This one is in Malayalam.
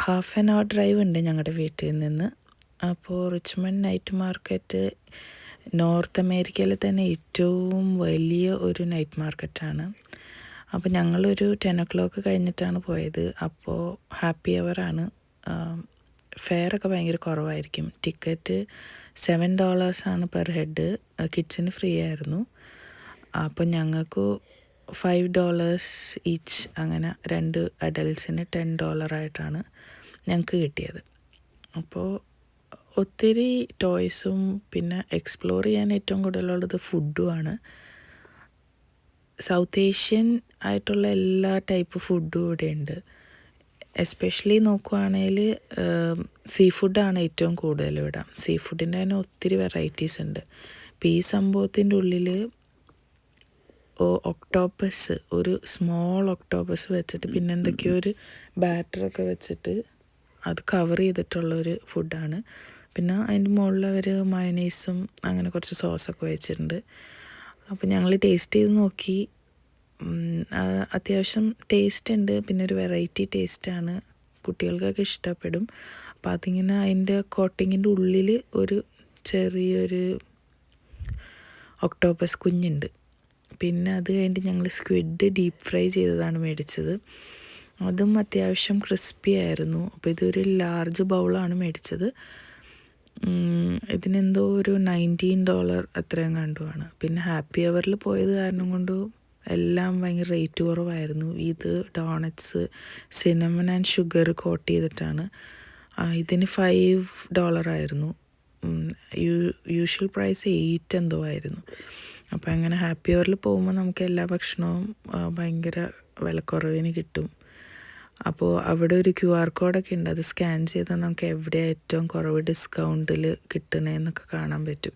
ഹാഫ് ആൻ അവർ ഡ്രൈവ് ഉണ്ട് ഞങ്ങളുടെ വീട്ടിൽ നിന്ന്. അപ്പോൾ റിച്ച്മണ്ട് നൈറ്റ് മാർക്കറ്റ് നോർത്ത് അമേരിക്കയിലെ തന്നെ ഏറ്റവും വലിയ ഒരു നൈറ്റ് മാർക്കറ്റാണ്. അപ്പോൾ ഞങ്ങളൊരു 10 o'clock കഴിഞ്ഞിട്ടാണ് പോയത്. അപ്പോൾ ഹാപ്പി അവറാണ്. ഫെയറൊക്കെ ഭയങ്കര കുറവായിരിക്കും. Ticket $7 per head. കിഡ്സിന് ഫ്രീ ആയിരുന്നു. അപ്പോൾ ഞങ്ങൾക്ക് $5 ഈച്ച്, അങ്ങനെ 2 അഡൽട്ട്സിന് $10 ഞങ്ങൾക്ക് കിട്ടിയത്. അപ്പോൾ ഒത്തിരി ടോയ്സും പിന്നെ എക്സ്പ്ലോർ ചെയ്യാൻ ഏറ്റവും കൂടുതലുള്ളത് ഫുഡുമാണ്. സൗത്ത് ഏഷ്യൻ ആയിട്ടുള്ള എല്ലാ ടൈപ്പ് ഫുഡും ഇവിടെ ഉണ്ട്. എസ്പെഷ്യലി നോക്കുവാണെങ്കിൽ സീ ഫുഡാണ് ഏറ്റവും കൂടുതൽ ഇവിടെ. സീ ഫുഡിൻ്റെ തന്നെ ഒത്തിരി വെറൈറ്റീസ് ഉണ്ട്. ഇപ്പോൾ ഈ സംഭവത്തിൻ്റെ ഉള്ളിൽ ഒക്ടോപ്പസ്, ഒരു സ്മോൾ ഒക്ടോപ്പസ് വെച്ചിട്ട് പിന്നെ എന്തൊക്കെയോ ഒരു ബാറ്ററൊക്കെ വെച്ചിട്ട് അത് കവർ ചെയ്തിട്ടുള്ളൊരു ഫുഡാണ്. പിന്നെ അതിൻ്റെ മുകളിൽ അവർ മയനൈസും അങ്ങനെ കുറച്ച് സോസൊക്കെ വെച്ചിട്ടുണ്ട്. അപ്പോൾ ഞങ്ങൾ ടേസ്റ്റ് ചെയ്ത് നോക്കി. അത്യാവശ്യം ടേസ്റ്റ് ഉണ്ട്. പിന്നെ ഒരു വെറൈറ്റി ടേസ്റ്റാണ്, കുട്ടികൾക്കൊക്കെ ഇഷ്ടപ്പെടും. അപ്പോൾ അതിങ്ങനെ അതിൻ്റെ കോട്ടിങ്ങിൻ്റെ ഉള്ളിൽ ഒരു ചെറിയൊരു ഒക്ടോപ്പസ് കുഞ്ഞുണ്ട്. പിന്നെ അത് കഴിഞ്ഞിട്ട് ഞങ്ങൾ സ്ക്വിഡ് ഡീപ്പ് ഫ്രൈ ചെയ്തതാണ് മേടിച്ചത്. അതും അത്യാവശ്യം ക്രിസ്പി ആയിരുന്നു. അപ്പോൾ ഇതൊരു ലാർജ് ബൗളാണ് മേടിച്ചത്. ഇതിനെന്തോ ഒരു $19 അത്രയും കണ്ടുമാണ്. പിന്നെ ഹാപ്പി അവറിൽ പോയത് കാരണം കൊണ്ട് എല്ലാം ഭയങ്കര റേറ്റ് കുറവായിരുന്നു. ഇത് donuts cinnamon and sugar coat ചെയ്തിട്ടാണ്. ഇതിന് $5 ആയിരുന്നു. യൂഷ്വൽ പ്രൈസ് 8 എന്തോ ആയിരുന്നു. അപ്പോൾ അങ്ങനെ ഹാപ്പി അവറിൽ പോകുമ്പോൾ നമുക്ക് എല്ലാ ഭക്ഷണവും ഭയങ്കര വിലക്കുറവിന് കിട്ടും. അപ്പോൾ അവിടെ ഒരു QR കോഡൊക്കെ ഉണ്ട്. അത് സ്കാൻ ചെയ്താൽ നമുക്ക് എവിടെ ഏറ്റവും കുറവ് ഡിസ്കൗണ്ടിൽ കിട്ടണേന്നൊക്കെ കാണാൻ പറ്റും.